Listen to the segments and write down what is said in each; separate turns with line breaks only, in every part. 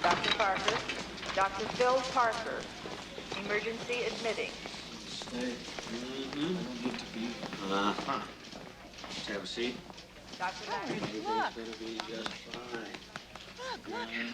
Dr. Parker. Dr. Phil Parker. Emergency admitting.
Stay. I don't need to be.
Uh-huh. Just have a seat.
Dr. Larry.
Everything's gonna be just fine.
Look, Howard.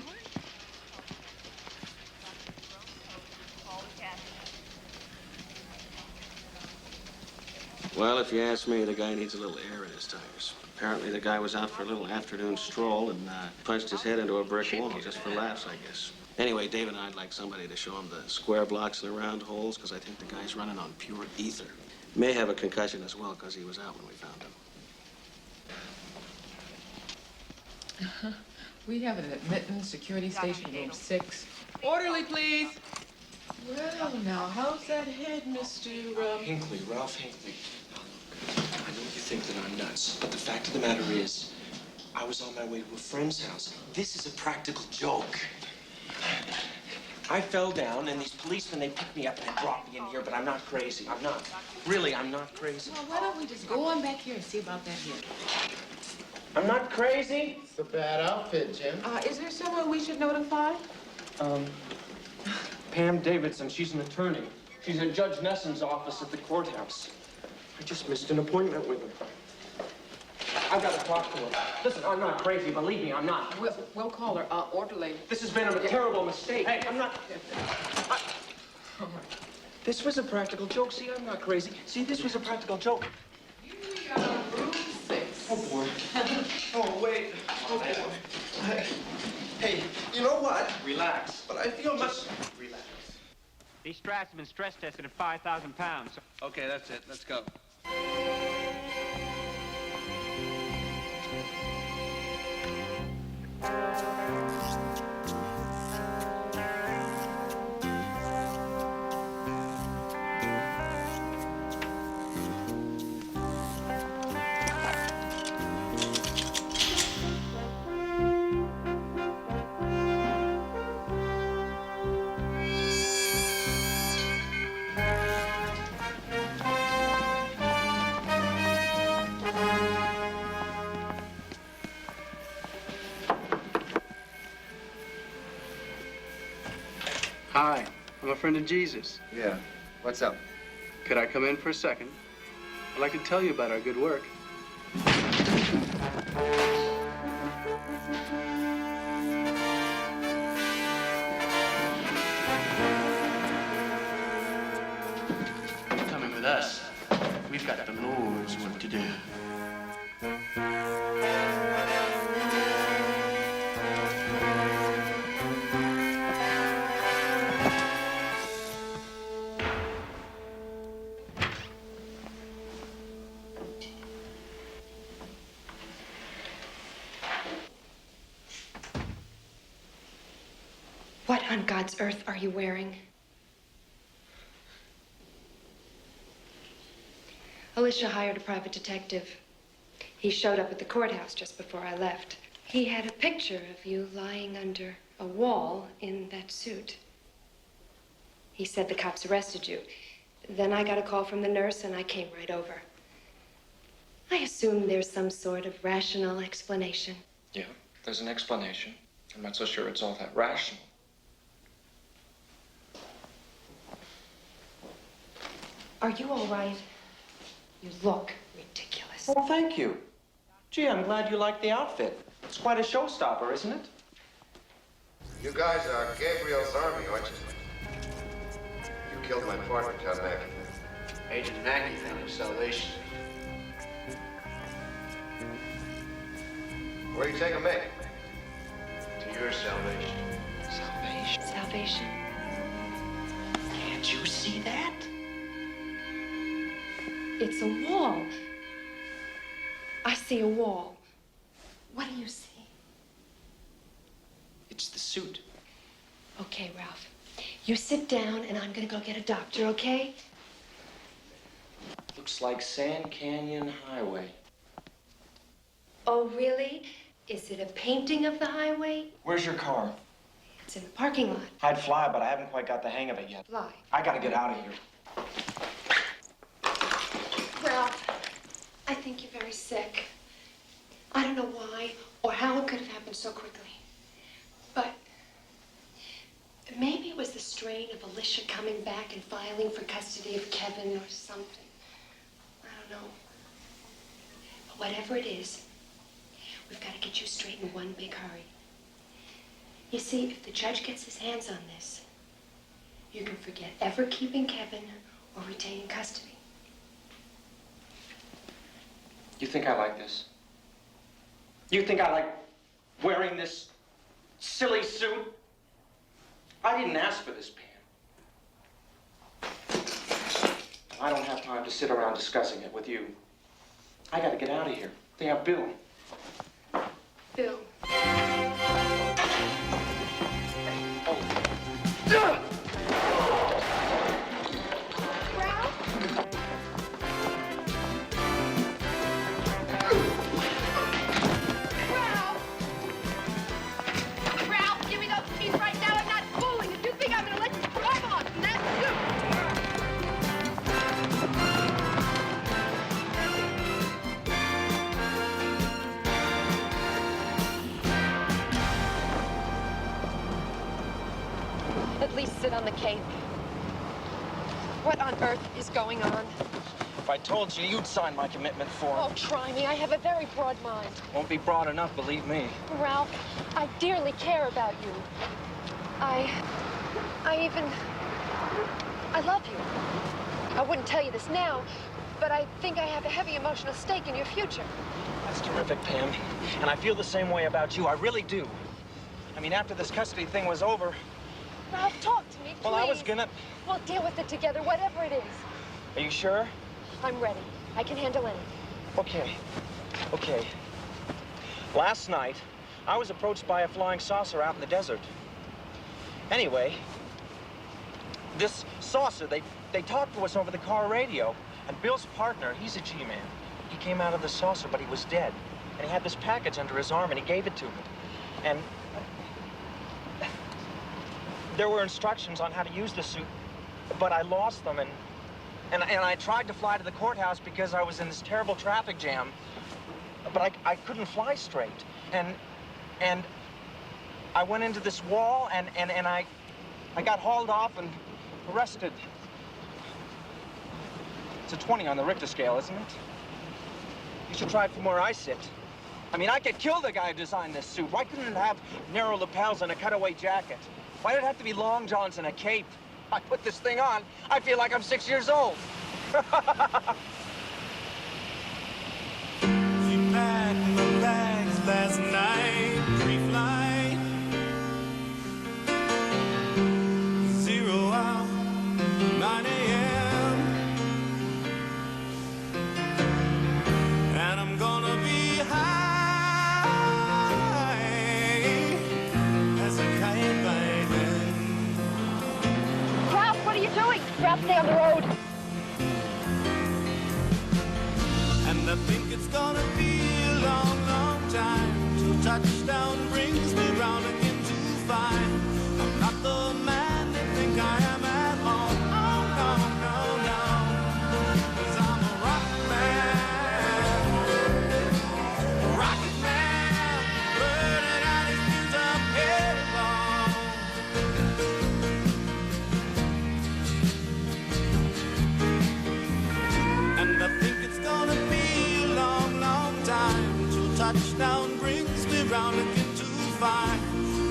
Well, if you ask me, the guy needs a little air in his tires. Apparently, the guy was out for a little afternoon stroll and punched his head into a brick wall just for laughs, I guess. Anyway, Dave and I'd like somebody to show him the square blocks and the round holes, because I think the guy's running on pure ether. May have a concussion as well, because he was out when we found him.
We have an admittance, security station, room 6. Orderly, please. Well, now, how's that head, Mr.
Hinckley, Ralph Hinckley. Now, look, I know you think that I'm nuts, but the fact of the matter is, I was on my way to a friend's house. This is a practical joke. I fell down, and these policemen, they picked me up and they brought me in here, but I'm not crazy. I'm not. Really, I'm not crazy.
Well, why don't we just go on back here and see about that head?
I'm not crazy.
It's a bad outfit, Jim.
Is there someone we should notify?
Pam Davidson, she's an attorney. She's in Judge Nesson's office at the courthouse. I just missed an appointment with her. I've got to talk to her. Listen, I'm not crazy. Believe me, I'm not.
We'll call her. Orderly.
This has been a terrible mistake. Hey, I'm not... This was a practical joke. See, I'm not crazy. See, this was a practical joke.
Room 6.
Oh, boy.
Oh, wait. Oh, boy. Hey, you know what?
Relax.
But I feel much...
Relax.
These straps have been stress tested at 5,000 pounds.
Okay, that's it. Let's go. Hi, I'm a friend of Jesus.
Yeah. What's up?
Could I come in for a second? I'd like to tell you about our good work. Coming with us, we've got the Lord's work to do.
What on God's earth are you wearing? Alicia hired a private detective. He showed up at the courthouse just before I left. He had a picture of you lying under a wall in that suit. He said the cops arrested you. Then I got a call from the nurse and I came right over. I assume there's some sort of rational explanation.
Yeah, there's an explanation. I'm not so sure it's all that rational.
Are you all right? You look ridiculous.
Oh, thank you. Gee, I'm glad you like the outfit. It's quite a showstopper, isn't it?
You guys are Gabriel's army, aren't you? You killed my partner, John Mackey.
Agent Mackey found his salvation.
Where are you taking me?
To your salvation.
Salvation.
Salvation?
Can't you see that?
It's a wall. I see a wall. What do you see?
It's the suit.
Okay, Ralph. You sit down and I'm gonna go get a doctor, okay?
Looks like Sand Canyon Highway.
Oh, really? Is it a painting of the highway?
Where's your car?
It's in the parking lot.
I'd fly, but I haven't quite got the hang of it yet.
Fly.
I gotta get out of here.
Ralph, I think you're very sick. I don't know why or how it could have happened so quickly. But Maybe it was the strain of Alicia coming back and filing for custody of Kevin or something. I don't know. But whatever it is, we've got to get you straight in one big hurry. You see, if the judge gets his hands on this, you can forget ever keeping Kevin or retaining custody.
You think I like this? You think I like wearing this silly suit? I didn't ask for this, Pam. I don't have time to sit around discussing it with you. I gotta get out of here. They have Bill.
Bill.
Ralph, give me those keys right now. I'm not fooling. If you think I'm gonna let you drive off in that suit.
At least sit on the cape. What on earth is going on?
If I told you, you'd sign my commitment form.
Oh, try me. I have a very broad mind.
Won't be broad enough, believe me.
Ralph, I dearly care about you. I love you. I wouldn't tell you this now, but I think I have a heavy emotional stake in your future.
That's terrific, Pam. And I feel the same way about you. I really do. I mean, after this custody thing was over...
Ralph, talk to me, please.
Well, I was gonna...
We'll deal with it together, whatever it is.
Are you sure?
I'm ready. I can handle anything.
Okay. Okay. Last night, I was approached by a flying saucer out in the desert. Anyway, this saucer, they talked to us over the car radio. And Bill's partner, he's a G-man. He came out of the saucer, but he was dead. And he had this package under his arm, and he gave it to me. And there were instructions on how to use the suit, but I lost them, and I tried to fly to the courthouse because I was in this terrible traffic jam, but I couldn't fly straight. And I went into this wall, and I got hauled off and arrested. It's a 20 on the Richter scale, isn't it? You should try it from where I sit. I mean, I could kill the guy who designed this suit. Why couldn't it have narrow lapels and a cutaway jacket? Why did it have to be long johns and a cape? I put this thing on, I feel like I'm 6 years old.
She packed my bags last night, pre-flight. 0 hour, 9 a.m. And I'm gonna be high as a kite by then.
Ralph, what are you doing? Ralph, stay on the road.
And I think it's gonna be a long, long time till touchdown brings me round again to find I'm not the man they think I am at home. Oh, no, no, no, 'cause I'm a rock man, burning out his fuse up headlong. And I think it's gonna be touchdown brings me round again to find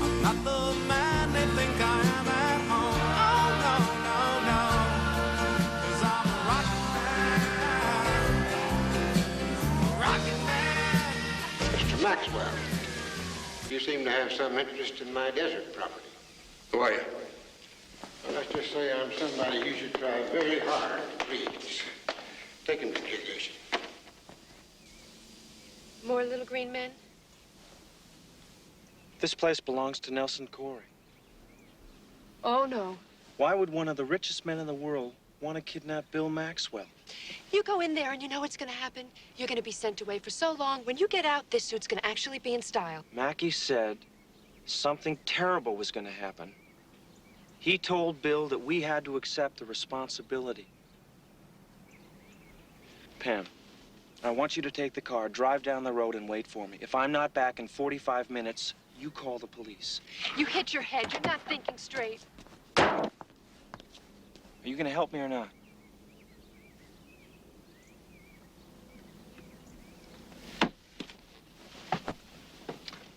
I'm not the man they think I am at home. Oh, no, no, no, 'cause I'm a rocket man.
Mr. Maxwell, you seem to have some interest in my desert property.
Who are you?
Well, let's just say I'm somebody you should try very hard to please. Take him to the station.
More little green men?
This place belongs to Nelson Corey.
Oh, no.
Why would one of the richest men in the world want to kidnap Bill Maxwell?
You go in there and you know what's going to happen? You're going to be sent away for so long. When you get out, this suit's going to actually be in style.
Mackie said something terrible was going to happen. He told Bill that we had to accept the responsibility. Pam, I want you to take the car, drive down the road, and wait for me. If I'm not back in 45 minutes, you call the police.
You hit your head. You're not thinking straight.
Are you gonna help me or not?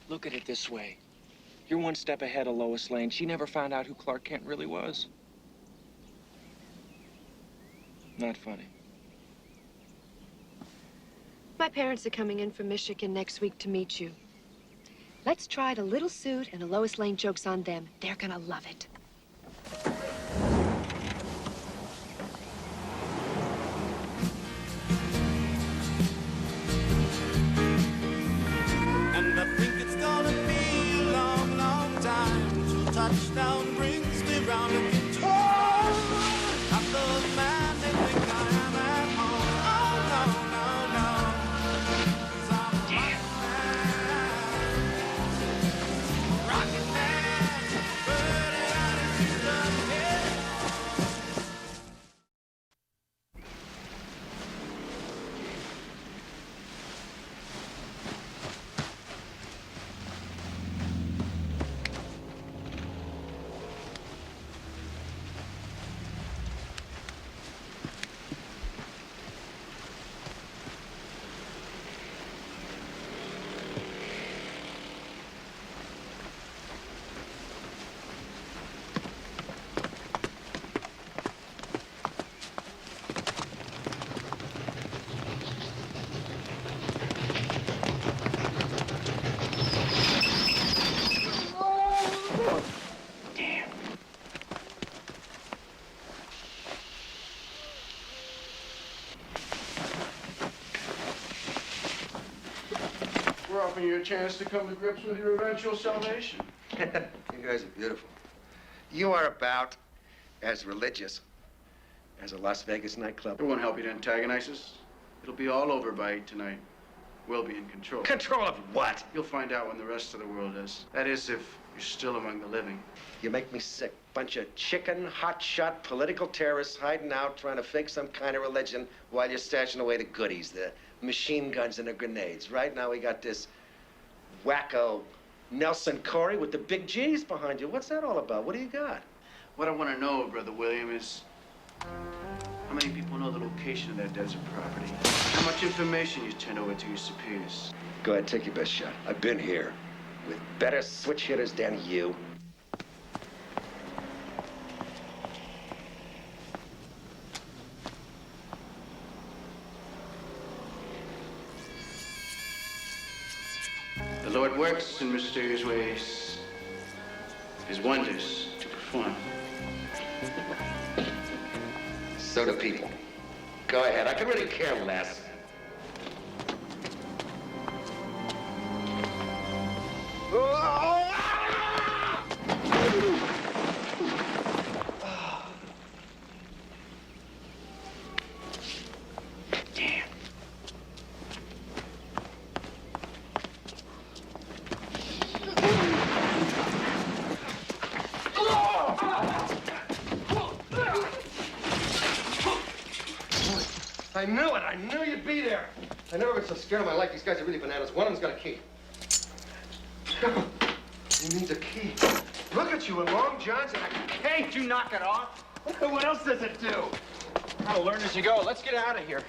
Look at it this way. You're one step ahead of Lois Lane. She never found out who Clark Kent really was. Not funny.
My parents are coming in from Michigan next week to meet you. Let's try it a little suit and a Lois Lane joke's on them. They're gonna love it.
And I think it's gonna be a long, long time till touchdown brings me round again to not the man they think I am at home. Oh, no, no, no. 'Cause I'm a rocket man, burning out into the head.
We're offering you a chance to come to grips with your eventual salvation.
You guys are beautiful. You are about as religious as a Las Vegas nightclub.
It won't help you to antagonize us. It'll be all over by 8 tonight. We'll be in control.
Control of what?
You'll find out when the rest of the world is. That is, if you're still among the living.
You make me sick. Bunch of chicken, hotshot political terrorists hiding out, trying to fake some kind of religion while you're stashing away the goodies, the machine guns and the grenades. Right now we got this wacko Nelson Corey with the big G's behind you. What's that all about? What do you got?
What I want to know, Brother William, is how many people know the location of that desert property? How much information you turned over to your superiors?
Go ahead, take your best shot. I've been here with better switch hitters than you.
The Lord works in mysterious ways. His wonders to perform.
So do people. Go ahead. I could really care less. I knew it. I knew you'd be there. I never been so scared in my life. These guys are really bananas. One of them's got a key. He needs a key. Look at you in long johns and a key.
Can't you knock it off?
What else does it do?
I'll learn as you go. Let's get out of here.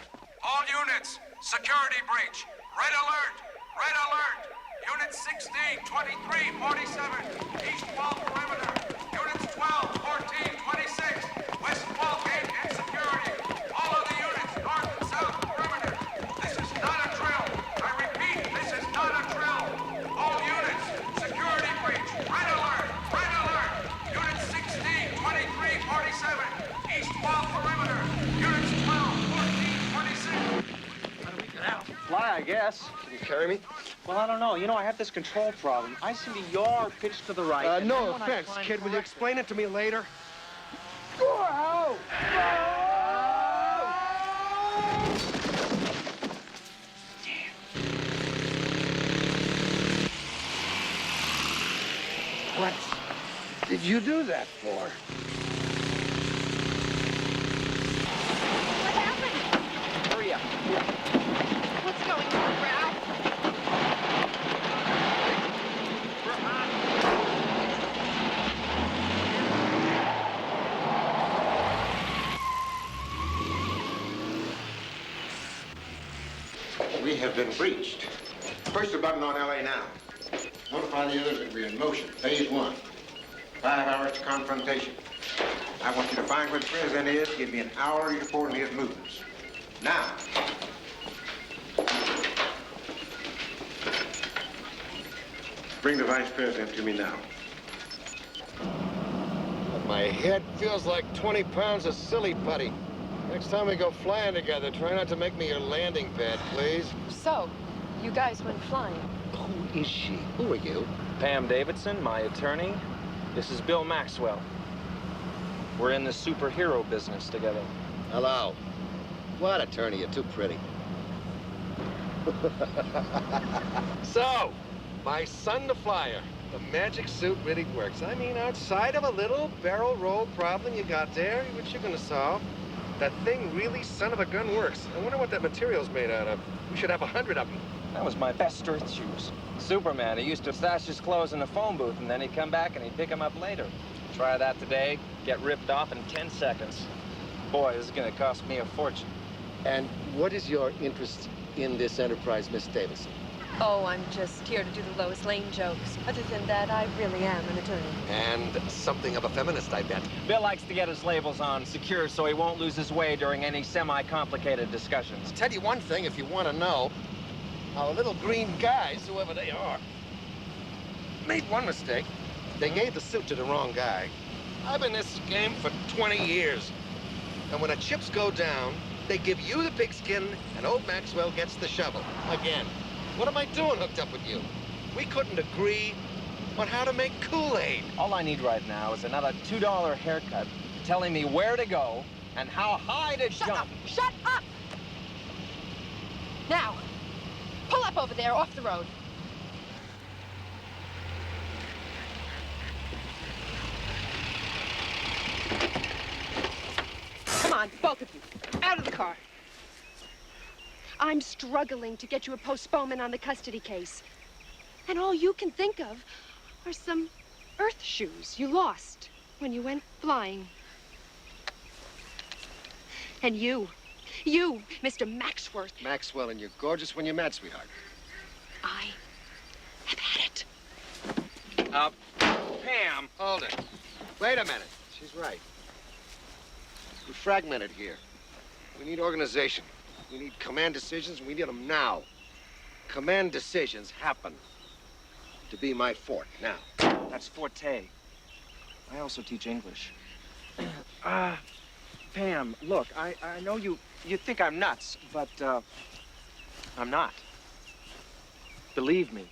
All units, security breach. Red alert. Red alert. Units 16, 23, 47. East wall perimeter. Units 12, 14, 26. West wall gate and security. All of the units, north and south perimeter. This is not a drill. I repeat, this is not a drill. All units, security breach. Red alert. Red alert. Units 16, 23, 47. East wall perimeter. Units 12, 14, 26.
How do we get out? Fly, I guess.
Can you carry me?
Well, I don't know. You know, I have this control problem. I seem to yaw pitch to the right. and
No
then when I
offense,
climb
kid. Will you
correct-
explain it to me later? What did you do that for?
What happened?
Hurry up.
has been breached. Push the button on LA now. Notify the others that we're in motion. Phase 1. 5 hours to confrontation. I want you to find where the president is. Give me an hour to report on his movements. Now. Bring the vice president to me now.
My head feels like 20 pounds of silly putty. Next time we go flying together, try not to make me your landing pad, please.
So, you guys went flying.
Who is she? Who are you?
Pam Davidson, my attorney. This is Bill Maxwell. We're in the superhero business together.
Hello. What attorney? You're too pretty. So, my son the flyer. The magic suit really works. I mean, outside of a little barrel roll problem you got there, which you're gonna solve, that thing really, son of a gun, works. I wonder what that material's made out of. We should have 100 of them.
That was my best Earth shoes. Superman, he used to stash his clothes in the phone booth, and then he'd come back and he'd pick them up later. Try that today, get ripped off in 10 seconds. Boy, this is gonna cost me a fortune.
And what is your interest in this enterprise, Miss Davidson?
Oh, I'm just here to do the Lois Lane jokes. Other than that, I really am an attorney.
And something of a feminist, I bet.
Bill likes to get his labels on secure so he won't lose his way during any semi-complicated discussions.
I'll tell you one thing if you want to know. Our little green guys, whoever they are, made one mistake. They gave the suit to the wrong guy. I've been in this game for 20 years. And when the chips go down, they give you the pigskin and old Maxwell gets the shovel. Again. What am I doing hooked up with you? We couldn't agree on how to make Kool-Aid.
All I need right now is another $2 haircut telling me where to go and how high to jump.
Shut up! Now, pull up over there, off the road. Come on, both of you, out of the car.
I'm struggling to get you a postponement on the custody case. And all you can think of are some Earth shoes you lost when you went flying. And you, Mr. Maxworth.
Maxwell, and you're gorgeous when you're mad, sweetheart.
I have had it.
Pam. Hold it. Wait a minute. She's right. We're fragmented here. We need organization. We need command decisions, and we need them now. Command decisions happen to be my forte now.
That's forte. I also teach English. Pam, look, I know you think I'm nuts, but I'm not. Believe me.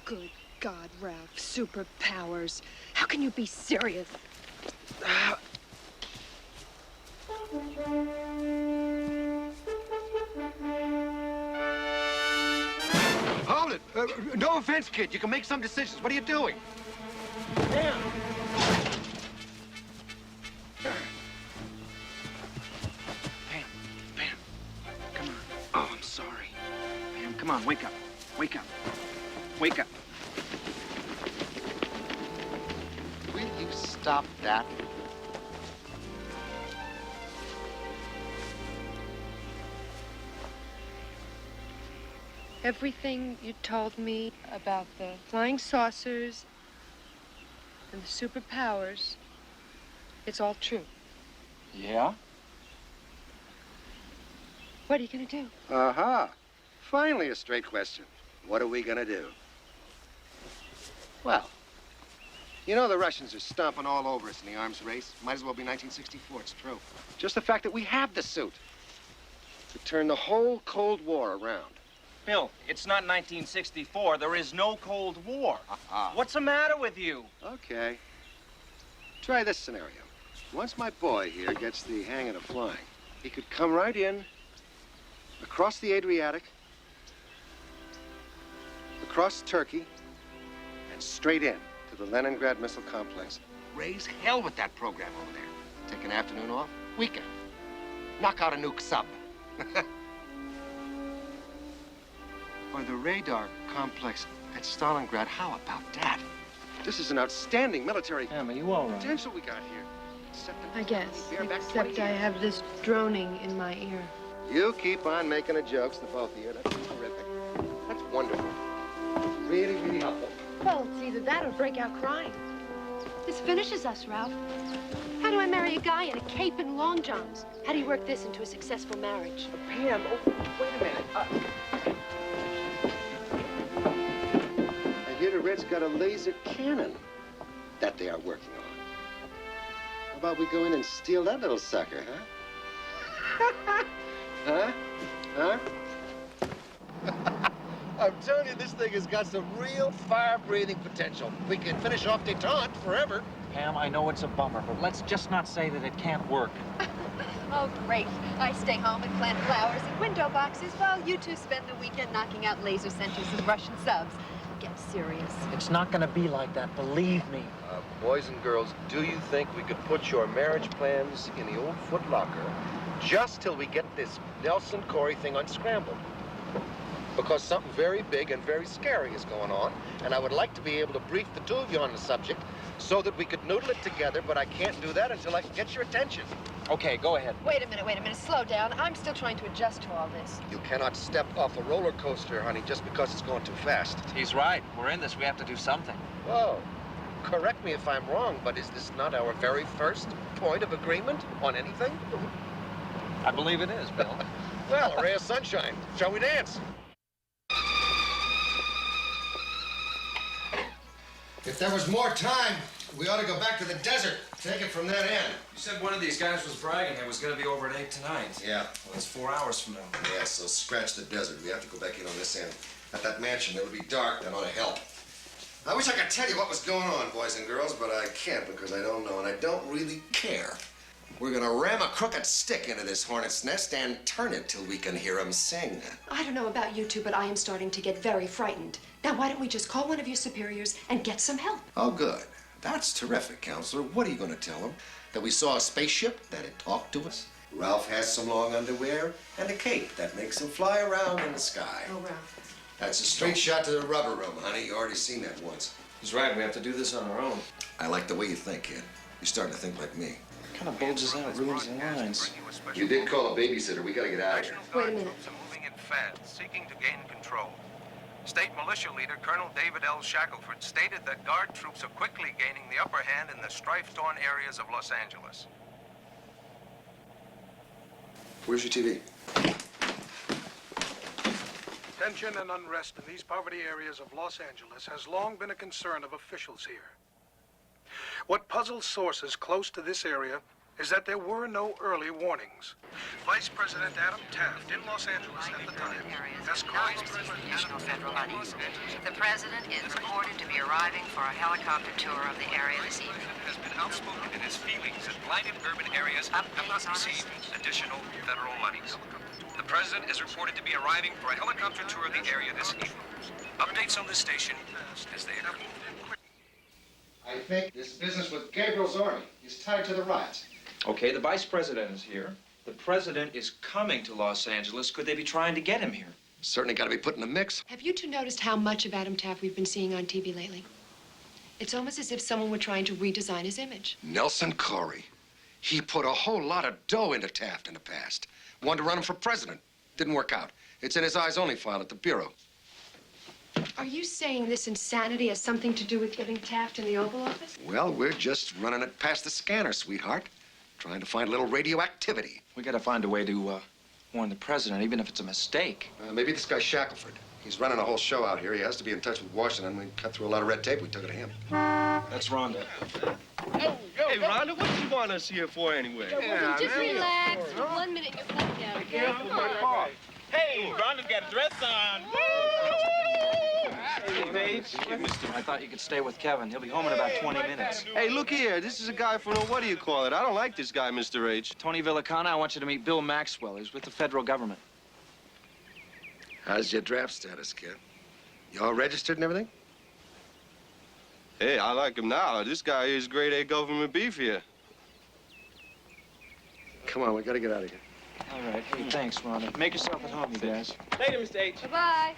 Good God, Ralph, superpowers. How can you be serious?
Hold it! No offense, kid. You can make some decisions. What are you doing? Pam!
Pam, come on. Oh, I'm sorry. Pam, come on, wake up. Wake up. Wake up.
Will you stop that?
Everything you told me about the flying saucers and the superpowers, it's all true.
Yeah?
What are you gonna do?
Uh-huh. Finally a straight question. What are we gonna do? Well, you know the Russians are stomping all over us in the arms race. Might as well be 1964, it's true. Just the fact that we have the suit could turn the whole Cold War around.
Bill, it's not 1964. There is no Cold War. What's the matter with you?
Okay. Try this scenario. Once my boy here gets the hang of flying, he could come right in, across the Adriatic, across Turkey, and straight in to the Leningrad Missile Complex. Raise hell with that program over there. Take an afternoon off, weekend. Knock out a nuke sub. Or the radar complex at Stalingrad. How about that? This is an outstanding military
Pam, are you all right?
potential we got here.
I guess, except I have this droning in my ear.
You keep on making the jokes, the both of you. That's terrific. That's wonderful. Really, really helpful.
Well, it's either that or break out crying. This finishes us, Ralph. How do I marry a guy in a cape and long johns? How do you work this into a successful marriage?
Pam, oh, wait a minute. I hear the Red's got a laser cannon that they are working on. How about we go in and steal that little sucker, huh? Huh? Huh? I'm telling you, this thing has got some real fire-breathing potential. We can finish off detente forever.
Pam, I know it's a bummer, but let's just not say that it can't work.
Oh, great. I stay home and plant flowers and window boxes while you two spend the weekend knocking out laser centers and Russian subs. Get serious.
It's not gonna be like that, believe me.
Boys and girls, do you think we could put your marriage plans in the old Foot Locker just till we get this Nelson Corey thing unscrambled? Because something very big and very scary is going on, and I would like to be able to brief the two of you on the subject so that we could noodle it together, but I can't do that until I can get your attention.
Okay, go ahead.
Wait a minute. Slow down. I'm still trying to adjust to all this.
You cannot step off a roller coaster, honey, just because it's going too fast.
He's right. We're in this. We have to do something.
Whoa. Correct me if I'm wrong, but is this not our very first point of agreement on anything?
I believe it is, Bill.
Well, a ray of sunshine. Shall we dance? If there was more time, we ought to go back to the desert. Take it from that end.
You said one of these guys was bragging it was going to be over at 8 tonight.
Yeah.
Well, it's 4 hours from now.
Yeah, so scratch the desert. We have to go back in on this end. At that mansion, it'll be dark. That ought to help. I wish I could tell you what was going on, boys and girls, but I can't because I don't know, and I don't really care. We're gonna ram a crooked stick into this hornet's nest and turn it till we can hear him sing.
I don't know about you two, but I am starting to get very frightened. Now, why don't we just call one of your superiors and get some help?
Oh, good. That's terrific, Counselor. What are you gonna tell him? That we saw a spaceship, that it talked to us? Ralph has some long underwear and a cape that makes him fly around in the sky.
Oh, Ralph.
That's a straight shot to the rubber room, honey. You already seen that once.
He's right. We have to do this on our own.
I like the way you think, kid. You're starting to think like me.
Kind of bulges out, ruins the lines.
You did call a babysitter. We gotta get out of here.
Wait a minute.
Moving in fast, seeking to gain control. State militia leader Colonel David L. Shackelford stated that Guard troops are quickly gaining the upper hand in the strife-torn areas of Los Angeles.
Where's your TV?
Tension and unrest in these poverty areas of Los Angeles has long been a concern of officials here. What puzzles sources close to this area is that there were no early warnings. Vice President Adam Taft in Los Angeles at the time has caused
additional federal money. The president is reported to be arriving for a helicopter tour of the area this evening.
Has been outspoken in his feelings that blighted urban areas have not received additional federal monies. The president is reported to be arriving for a helicopter tour of the area this evening. Updates on this station as they occur.
I think this business with Gabriel Zorni is tied to the riots.
Okay, the vice president is here. The president is coming to Los Angeles. Could they be trying to get him here?
Certainly got to be put in the mix.
Have you two noticed how much of Adam Taft we've been seeing on TV lately? It's almost as if someone were trying to redesign his image.
Nelson Corey. He put a whole lot of dough into Taft in the past. Wanted to run him for president. Didn't work out. It's in his eyes-only file at the Bureau.
Are you saying this insanity has something to do with getting Taft in the Oval Office?
Well, we're just running it past the scanner, sweetheart. Trying to find a little radioactivity.
We gotta find a way to warn the president, even if it's a mistake.
Maybe this guy Shackelford. He's running a whole show out here. He has to be in touch with Washington. We cut through a lot of red tape. We took it to him.
That's Rhonda.
Hey, Rhonda, what you want us here for anyway?
Just relax. For 1 minute, you're coming down, okay?
Hey, Rhonda's got a dress on.
Hey, babe. I thought you could stay with Kevin. He'll be home in about 20 minutes.
Hey, look here. This is a guy from, what do you call it? I don't like this guy, Mr. H.
Tony Villacana, I want you to meet Bill Maxwell. He's with the federal government.
How's your draft status, kid? You all registered and everything?
Hey, I like him now. This guy is grade A government beef here.
Come on, we gotta get out of here.
All right. Hey, thanks, Rhonda. Make yourself at home, you guys.
Later, Mr. H.
Bye-bye.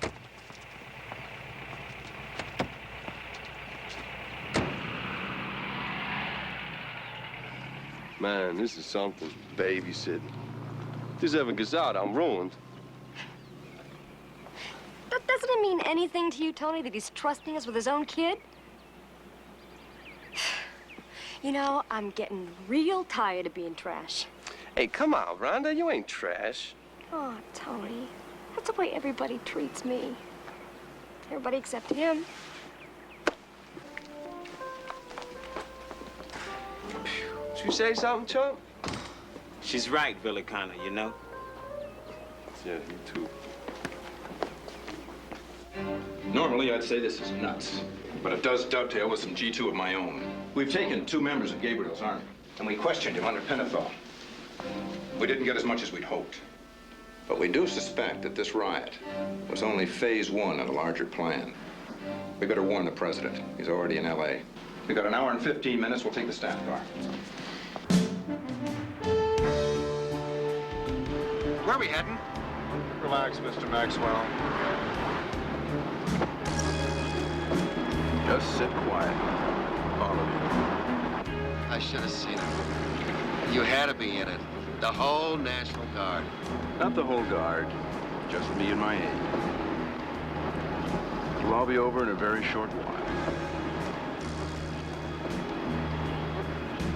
Man, this is something. Babysitting. This ever gets out, I'm ruined.
Doesn't it mean anything to you, Tony, that he's trusting us with his own kid? You know, I'm getting real tired of being trash.
Hey, come on, Rhonda. You ain't trash.
Oh, Tony, that's the way everybody treats me. Everybody except him.
Did you say something, chump?
She's right, Billy Connor, you know?
Yeah, you too.
Normally, I'd say this is nuts, but it does dovetail with some G2 of my own. We've taken 2 members of Gabriel's army, and we questioned him under Pinnethal. We didn't get as much as we'd hoped. But we do suspect that this riot was only phase 1 of a larger plan. We better warn the president. He's already in L.A. We've got an hour and 15 minutes. We'll take the staff car.
Where are we heading?
Relax, Mr. Maxwell.
Just sit quiet, all of you. I should have seen it. You had to be in it. The whole National Guard.
Not the whole guard, just me and my aide. It'll all be over in a very short while.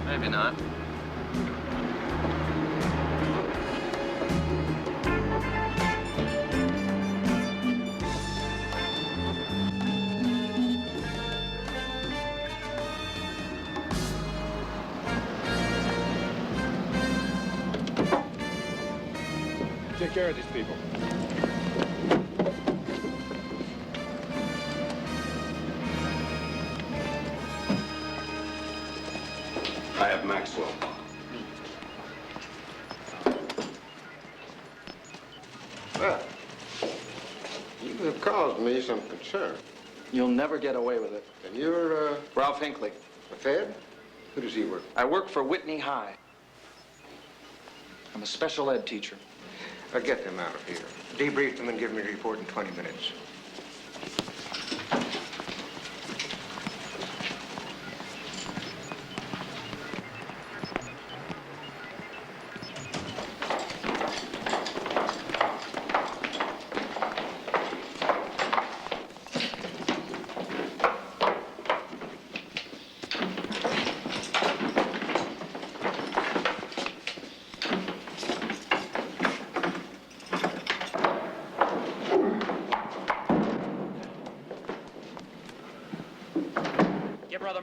Maybe not.
Take care of these people. I have Maxwell.
Well, you have caused me some concern.
You'll never get away with it.
And you're,
Ralph Hinckley.
a Fed? Who does he work for?
I work for Whitney High. I'm a special ed teacher.
Get them out of here. Debrief them and give me a report in 20 minutes.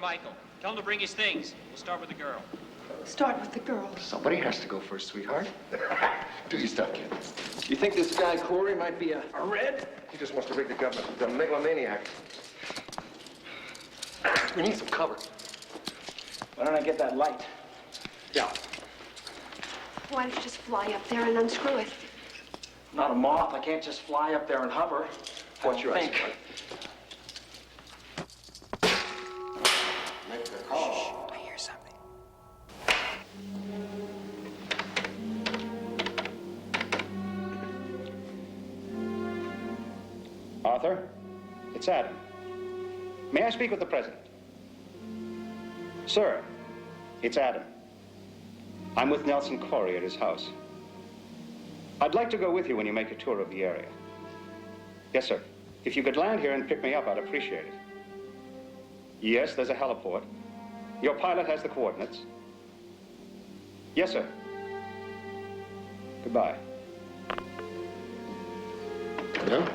Michael. Tell him to bring his things. We'll start with the girl.
Start with the girl.
Somebody has to go first, sweetheart. Do your stuff, kid.
You think this guy Corey might be a red?
He just wants to rig the government. He's a megalomaniac. We need some cover.
Why don't I get that light? Yeah.
Why don't you just fly up there and unscrew it?
I'm not a moth. I can't just fly up there and hover.
What's your
think?
Make the call.
I hear something.
Arthur, it's Adam. May I speak with the president? Sir, it's Adam. I'm with Nelson Corey at his house. I'd like to go with you when you make a tour of the area. Yes, sir. If you could land here and pick me up, I'd appreciate it. Yes, there's a heliport. Your pilot has the coordinates. Yes, sir. Goodbye.
Yeah?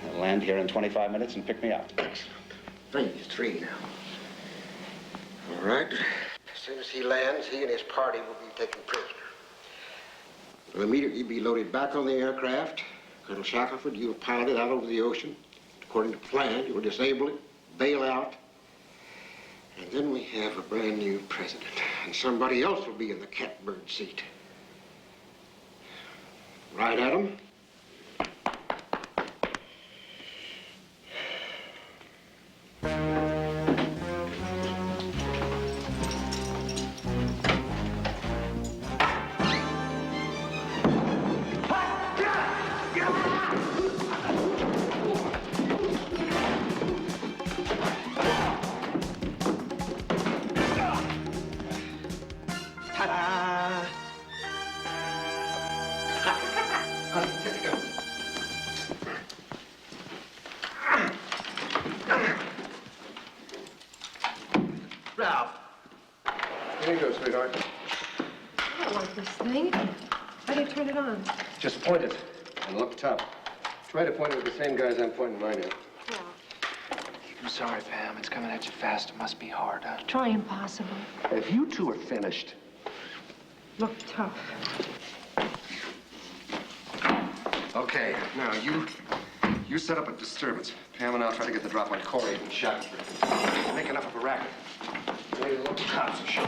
I'll land here in 25 minutes and pick me up.
Phase 3 now. All right. As soon as he lands, he and his party will be taken prisoner. They'll immediately be loaded back on the aircraft. Colonel Shackelford, you'll pilot it out over the ocean. According to plan, you will disable it, bail out, and then we have a brand new president. And somebody else will be in the catbird seat. Right, Adam?
Ta-da!
Tango, sweetheart.
I don't want this thing. How do you turn it on?
Just point it and look tough. Try to point it with the same guys I'm pointing mine at.
I'm sorry, Pam. It's coming at you fast. It must be hard, huh?
Try impossible.
If you two are finished.
Look tough.
Okay, now you set up a disturbance. Pam and I'll try to get the drop on Corey and shot. Make enough of a racket. Maybe the local cops will show.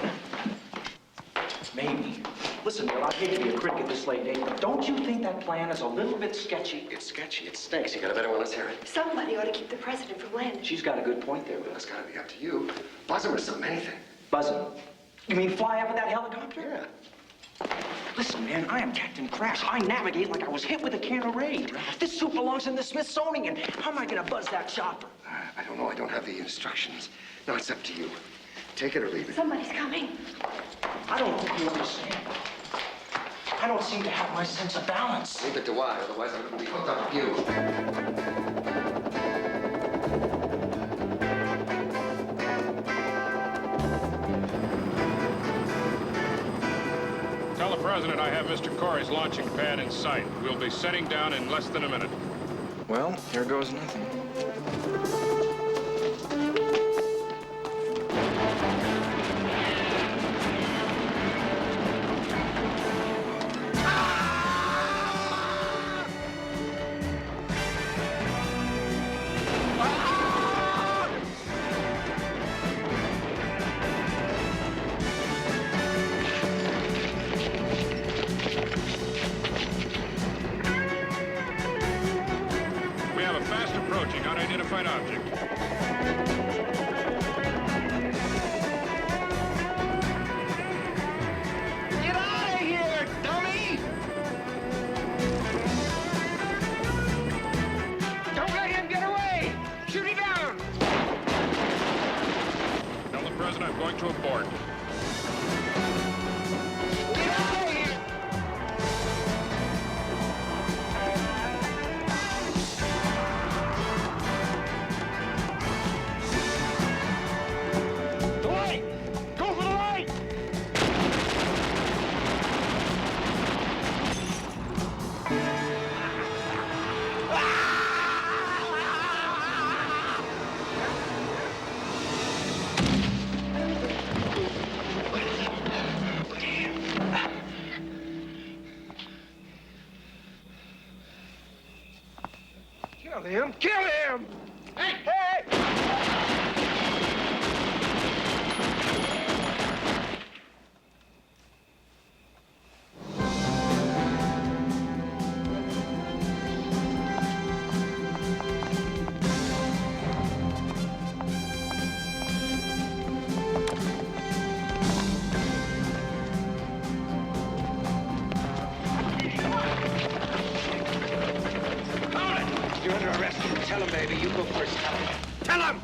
Maybe. Listen, Bill, I hate to be a critic at this late date, but don't you think that plan is a little bit sketchy?
It's sketchy. It stinks. You got a better one? Let's hear it.
Somebody ought to keep the president from landing.
She's got a good point there, Bill.
It's got to be up to you. Buzz him or something, anything.
Buzz him? You mean fly up with that helicopter?
Yeah.
Listen, man, I am Captain Crash. I navigate like I was hit with a can of rain. This suit belongs in the Smithsonian. How am I gonna buzz that chopper?
I don't know. I don't have the instructions. No, it's up to you. Take it or leave it.
Somebody's coming.
I don't think you understand. I don't seem to have my sense of balance.
Leave it to I, otherwise I'm going to be hooked up with you.
Tell the president I have Mr. Corey's launching pad in sight. We'll be setting down in less than a minute.
Well, here goes nothing.
We have a fast approaching unidentified object.
Get out of here, dummy! Don't let him get away! Shoot him down!
Tell the president I'm going to abort.
Get out of here! The light! Go for the light! Kill him! Kill him! Hey! Hey!
You're under arrest. Tell him, baby. You go first. Tell him. Tell him!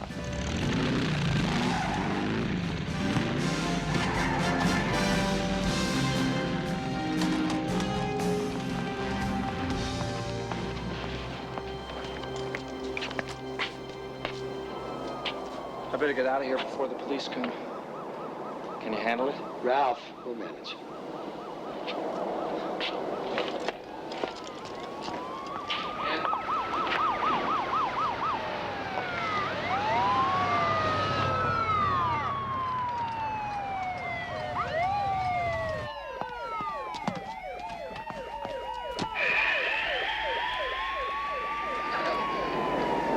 I better get out of here before the police come. Can you handle it?
Ralph, we'll manage.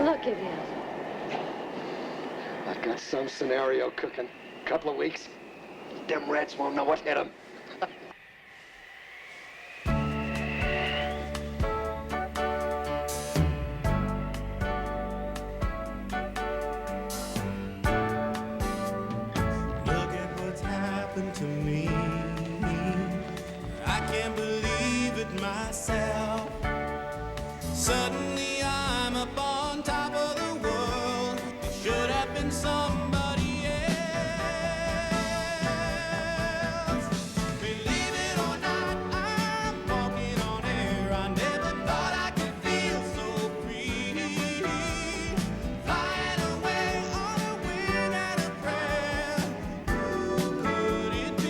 Look at him.
I've got some scenario cooking. Couple of weeks. Them rats won't know what hit them.
Look at what's happened to me. I can't believe it myself. Suddenly I'm up on top of the world. It should have been somebody else. Believe it or not, I'm walking on air. I never thought I could feel so free. Flying away on a wing and a prayer. Who could it be?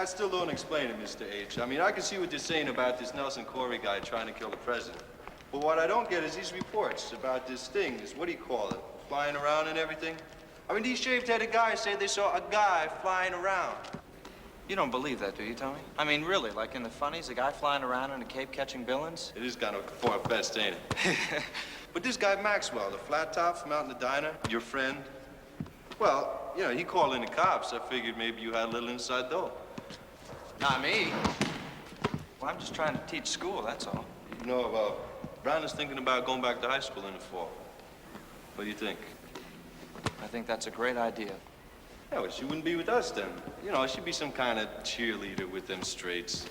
I still don't explain it, Mr. H. I mean, I can see what they're saying about this Nelson Corey guy trying to kill the president. But what I don't get is these reports about this thing, this, what do you call it, flying around and everything. I mean, these shaved-headed guys say they saw a guy flying around.
You don't believe that, do you, Tony? I mean, really, like in the funnies, a guy flying around in a cape catching villains?
It is kind of far-fetched, ain't it? But this guy Maxwell, the flat top from out in the diner, your friend, well, you know, he called in the cops. I figured maybe you had a little inside dope.
Not me. Well, I'm just trying to teach school, that's all.
You know, Brown is thinking about going back to high school in the fall. What do you think?
I think that's a great idea.
Yeah, well, she wouldn't be with us then. You know, she'd be some kind of cheerleader with them straights.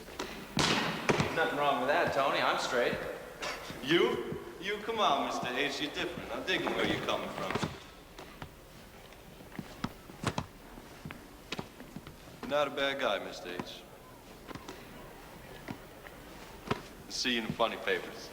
Nothing wrong with that, Tony. I'm straight.
You? You, come on, Mr. H. You're different. I'm digging where you're coming from. You're not a bad guy, Mr. H. See you in the funny papers.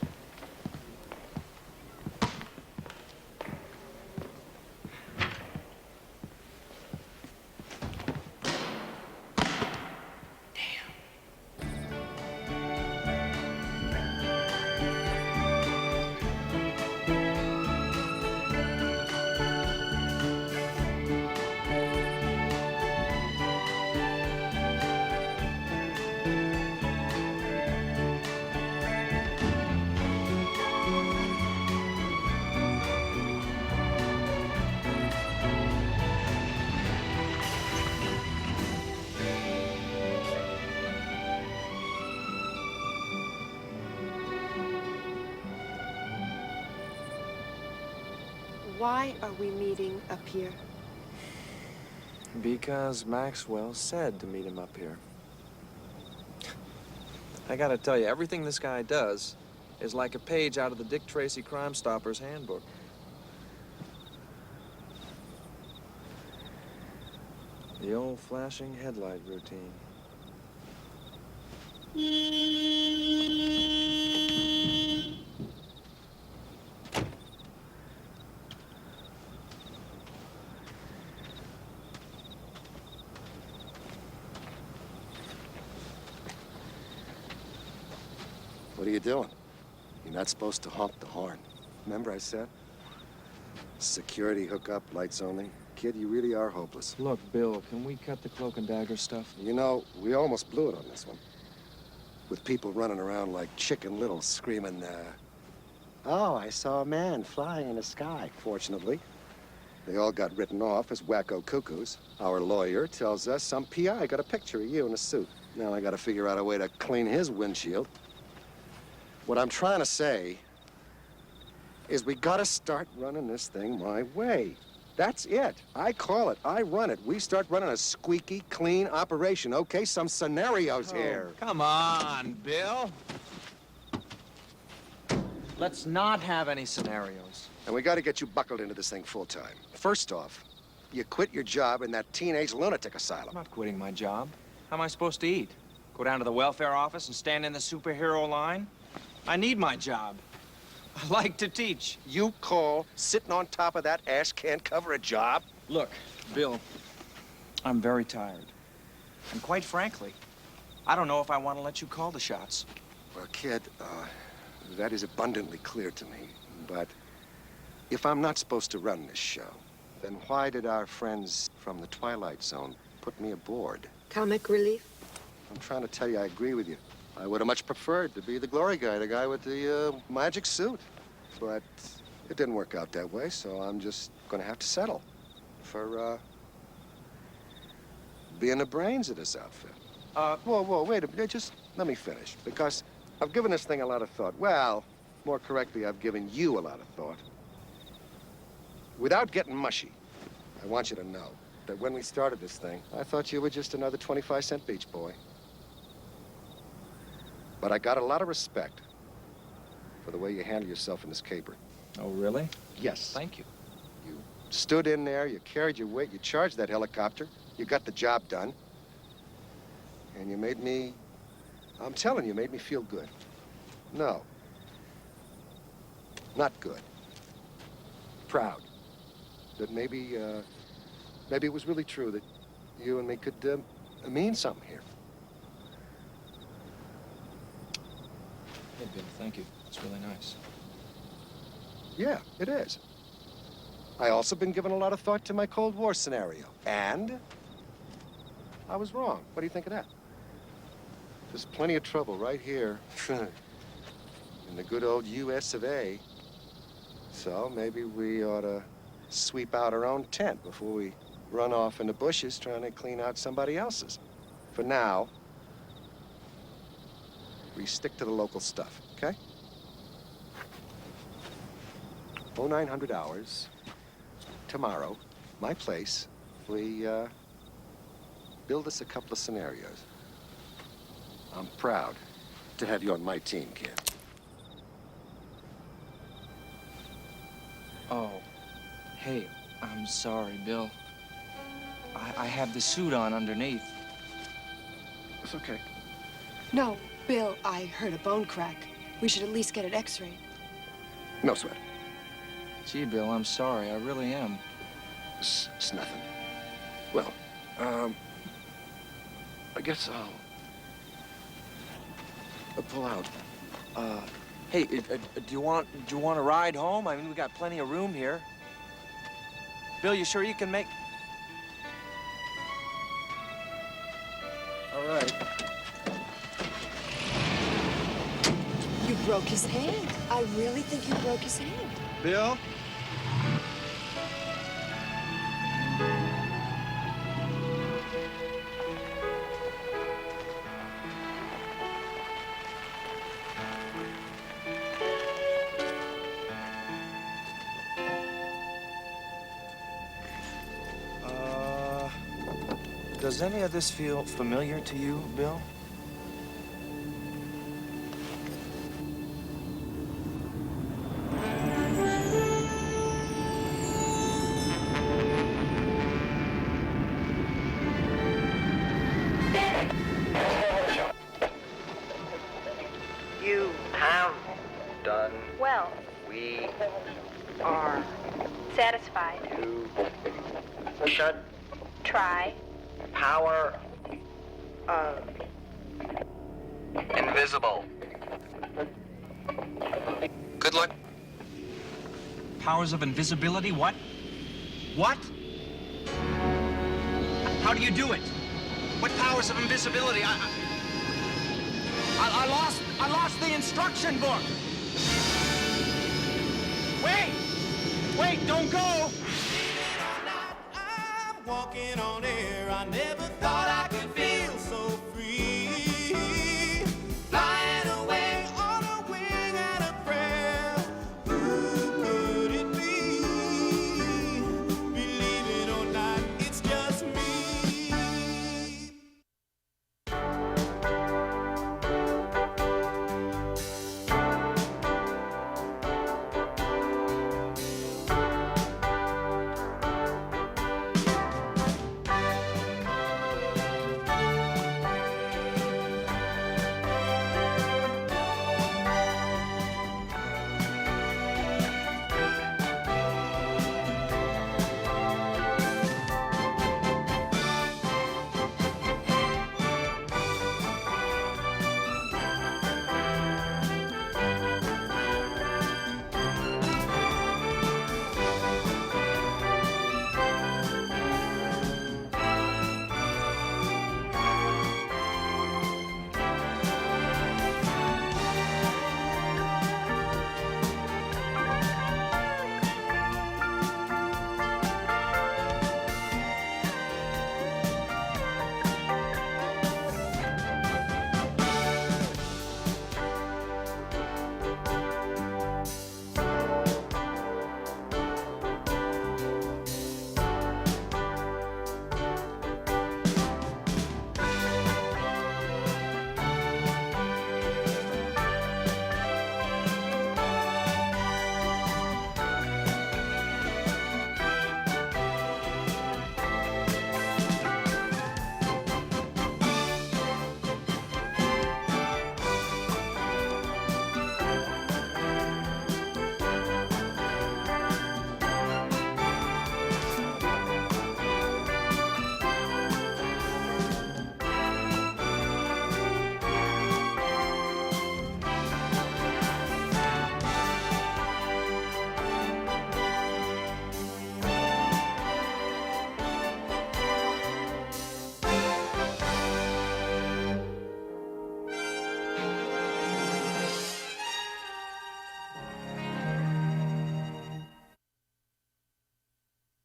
Why are we meeting up here?
Because Maxwell said to meet him up here. I gotta tell you, everything this guy does is like a page out of the Dick Tracy Crime Stoppers handbook. The old flashing headlight routine.
What are you doing? You're not supposed to honk the horn. Remember I said? Security hookup, lights only. Kid, you really are hopeless.
Look, Bill, can we cut the cloak and dagger stuff?
You know, we almost blew it on this one. With people running around like Chicken Little screaming, oh, I saw a man flying in the sky. Fortunately, they all got written off as wacko cuckoos. Our lawyer tells us some PI got a picture of you in a suit. Now I gotta figure out a way to clean his windshield. What I'm trying to say is we gotta start running this thing my way. That's it. I call it. I run it. We start running a squeaky, clean operation, okay? Some scenarios here.
Come on, Bill. Let's not have any scenarios.
And we gotta get you buckled into this thing full time. First off, you quit your job in that teenage lunatic asylum.
I'm not quitting my job. How am I supposed to eat? Go down to the welfare office and stand in the superhero line? I need my job. I like to teach.
You call sitting on top of that ash can cover a job?
Look, Bill, I'm very tired. And quite frankly, I don't know if I want to let you call the shots.
Well, kid, that is abundantly clear to me. But if I'm not supposed to run this show, then why did our friends from the Twilight Zone put me aboard?
Comic relief?
I'm trying to tell you I agree with you. I would have much preferred to be the glory guy, the guy with the magic suit. But it didn't work out that way, so I'm just gonna have to settle for being the brains of this outfit. Whoa, wait a minute, just let me finish, because I've given this thing a lot of thought. Well, more correctly, I've given you a lot of thought. Without getting mushy, I want you to know that when we started this thing, I thought you were just another 25-cent beach boy. But I got a lot of respect for the way you handle yourself in this caper.
Oh, really?
Yes.
Thank you.
You stood in there, you carried your weight, you charged that helicopter, you got the job done. And you made me, I'm telling you, made me feel good. No. Not good. Proud. That maybe it was really true that you and me could mean something here.
Hey, Bill, thank you. It's really nice.
Yeah, it is. I also been giving a lot of thought to my Cold War scenario. And I was wrong. What do you think of that? There's plenty of trouble right here in the good old US of A. So maybe we ought to sweep out our own tent before we run off in the bushes trying to clean out somebody else's. For now, we stick to the local stuff, okay? 0900 hours, tomorrow, my place, we build us a couple of scenarios. I'm proud to have you on my team, kid.
Oh, hey, I'm sorry, Bill. I have the suit on underneath.
It's okay.
No, Bill, I heard a bone crack. We should at least get it x-rayed.
No sweat.
Gee, Bill, I'm sorry. I really am.
It's nothing. Well, I guess I'll pull out.
Hey, do you want a ride home? I mean, we got plenty of room here. Bill, you sure you can make?
All right.
You broke his hand. I really think you broke his hand.
Bill?
Does any of this feel familiar to you, Bill?
You have done
Well,
we
are satisfied.
should
Try.
power invisible.
Good luck. Powers of invisibility? What? What? How do you do it? What powers of invisibility? I lost the instruction book. Wait, don't go.
I'm walking on air. I never thought I could feel so